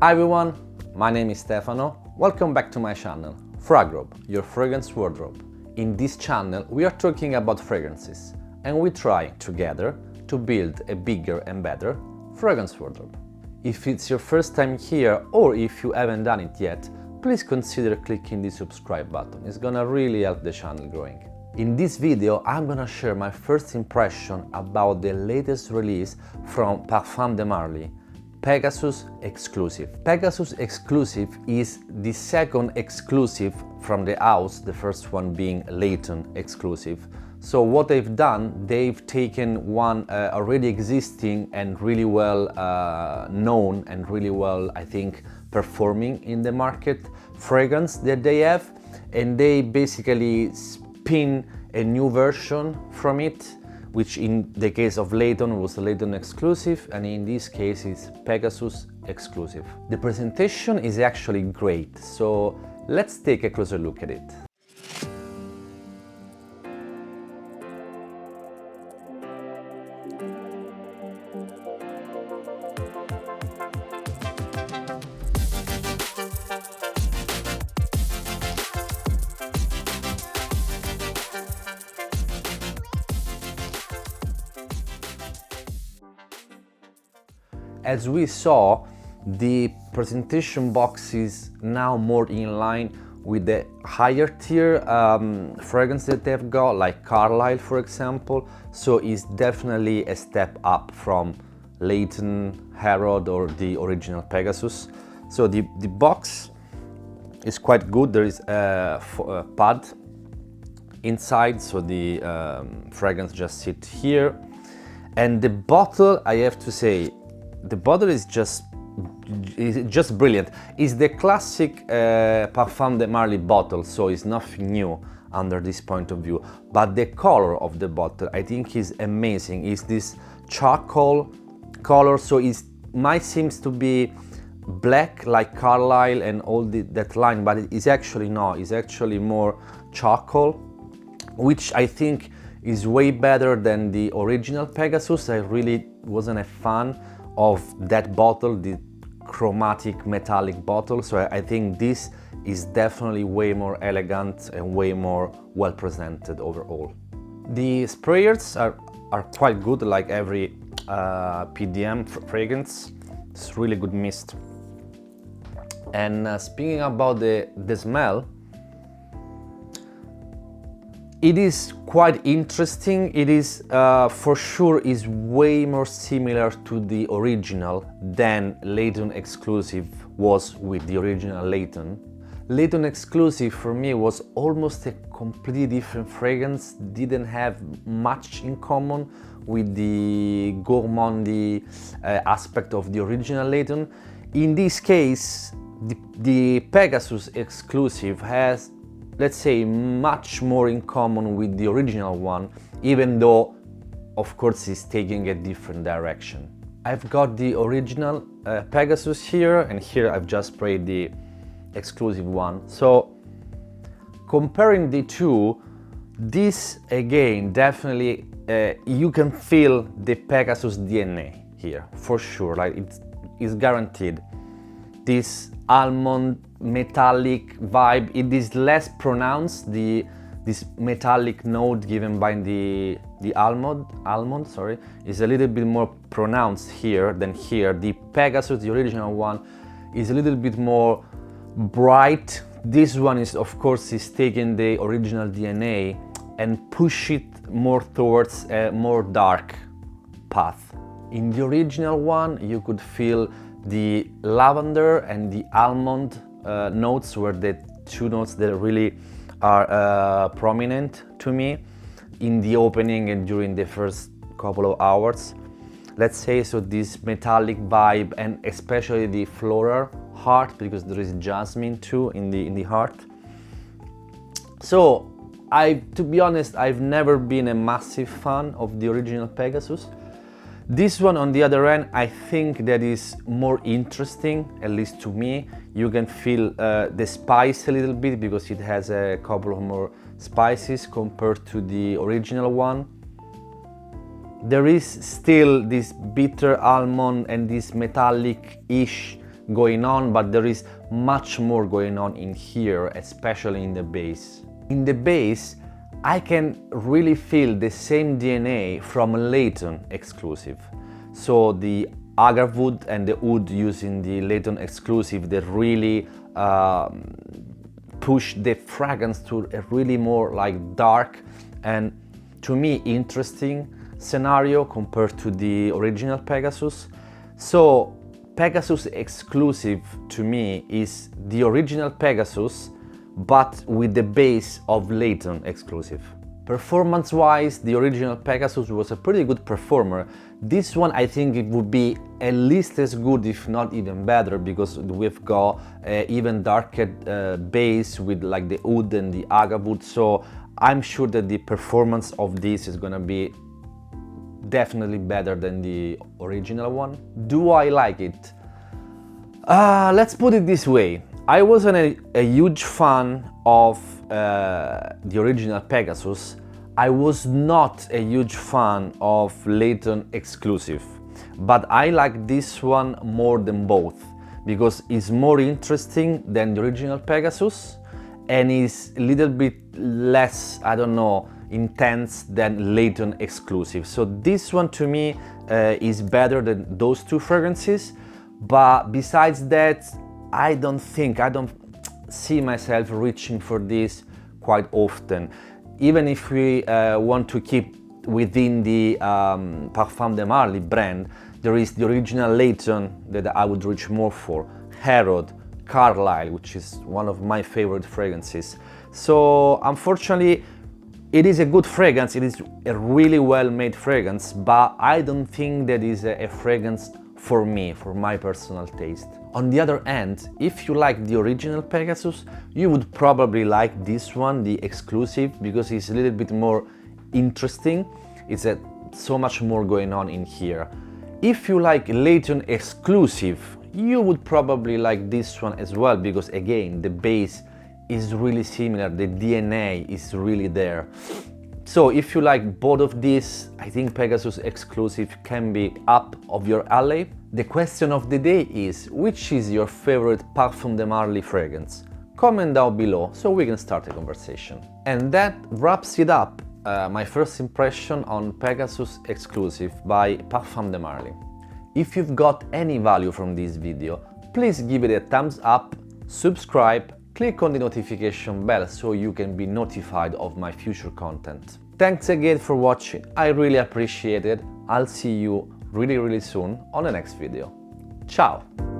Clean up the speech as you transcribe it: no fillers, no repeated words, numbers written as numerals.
Hi everyone, my name is Stefano. Welcome back to my channel, FragRobe, your fragrance wardrobe. In this channel we are talking about fragrances and we try together to build a bigger and better fragrance wardrobe. If it's your first time here or if you haven't done it yet, please consider clicking the subscribe button. It's gonna really help the channel growing. In this video I'm gonna share my first impression about the latest release from Parfums de Marly, Pegasus Exclusif. Pegasus Exclusif is the second exclusive from the house, the first one being Layton Exclusive. So what they've done, they've taken one already existing and really well known and really well, I think, performing in the market fragrance that they have, and they basically spin a new version from it, which in the case of Layton was Layton Exclusive, and in this case is Pegasus Exclusive. The presentation is actually great, so let's take a closer look at it. As we saw, the presentation box is now more in line with the higher tier fragrance that they've got, like Carlisle for example, so it's definitely a step up from Layton, Harrod or the original Pegasus. So the box is quite good. There is a pad inside, so the fragrance just sits here, and the bottle, I have to say, the bottle is just brilliant. It's the classic Parfums de Marly bottle, so it's nothing new under this point of view. But the color of the bottle, I think, is amazing. It's this charcoal color, so it might seems to be black like Carlisle and all that line, but it's actually not. It's actually more charcoal, which I think is way better than the original Pegasus. I really wasn't a fan of that bottle, the chromatic metallic bottle, so I think this is definitely way more elegant and way more well presented overall. The sprayers are quite good, like every PDM fragrance. It's really good mist. And speaking about the smell, it is quite interesting. It is for sure is way more similar to the original than Layton Exclusive was with the original Layton. Layton Exclusive for me was almost a completely different fragrance, didn't have much in common with the gourmandy aspect of the original Layton. In this case, the Pegasus Exclusive has, let's say, much more in common with the original one, even though of course it's taking a different direction. I've got the original Pegasus here, and here I've just sprayed the exclusive one. So comparing the two, this again definitely you can feel the Pegasus DNA here for sure. Like it's guaranteed. This almond metallic vibe, it is less pronounced, this metallic note given by the almond sorry, is a little bit more pronounced here than here. The Pegasus, the original one, is a little bit more bright. This one is, of course, is taking the original DNA and push it more towards a more dark path. In the original one you could feel the lavender and the almond notes were the two notes that really are prominent to me in the opening and during the first couple of hours, let's say. So this metallic vibe, and especially the floral heart, because there is jasmine too in the heart. So to be honest, I've never been a massive fan of the original Pegasus. This one, on the other hand, I think that is more interesting, at least to me. You can feel the spice a little bit because it has a couple of more spices compared to the original one. There is still this bitter almond and this metallic-ish going on, but there is much more going on in here, especially in the base. In the base, I can really feel the same DNA from Layton Exclusive. So the agar wood and the wood used in the Layton Exclusive, they really push the fragrance to a really more like dark and, to me, interesting scenario compared to the original Pegasus. So Pegasus Exclusive to me is the original Pegasus, but with the base of Layton Exclusive. Performance-wise, the original Pegasus was a pretty good performer. This one, I think it would be at least as good, if not even better, because we've got even darker base with like the wood and the agar wood. So I'm sure that the performance of this is gonna be definitely better than the original one. Do I like it? Let's put it this way. I wasn't a huge fan of the original Pegasus. I was not a huge fan of Layton Exclusive, but I like this one more than both because it's more interesting than the original Pegasus and is a little bit less, I don't know, intense than Layton Exclusive. So this one to me is better than those two fragrances, but besides that, I don't see myself reaching for this quite often. Even if we want to keep within the Parfums de Marly brand, there is the original Layton that I would reach more for, Herod, Carlisle, which is one of my favorite fragrances. So unfortunately, it is a good fragrance, it is a really well-made fragrance, but I don't think that is a fragrance for me, for my personal taste. On the other hand, if you like the original Pegasus, you would probably like this one, the Exclusive, because it's a little bit more interesting. It's so much more going on in here. If you like Layton Exclusive, you would probably like this one as well, because again, the base is really similar, the DNA is really there. So if you like both of these, I think Pegasus Exclusive can be up of your alley. The question of the day is, which is your favorite Parfums de Marly fragrance? Comment down below so we can start a conversation. And that wraps it up, my first impression on Pegasus Exclusive by Parfums de Marly. If you've got any value from this video, please give it a thumbs up, subscribe, click on the notification bell so you can be notified of my future content. Thanks again for watching, I really appreciate it. I'll see you really soon on the next video. Ciao!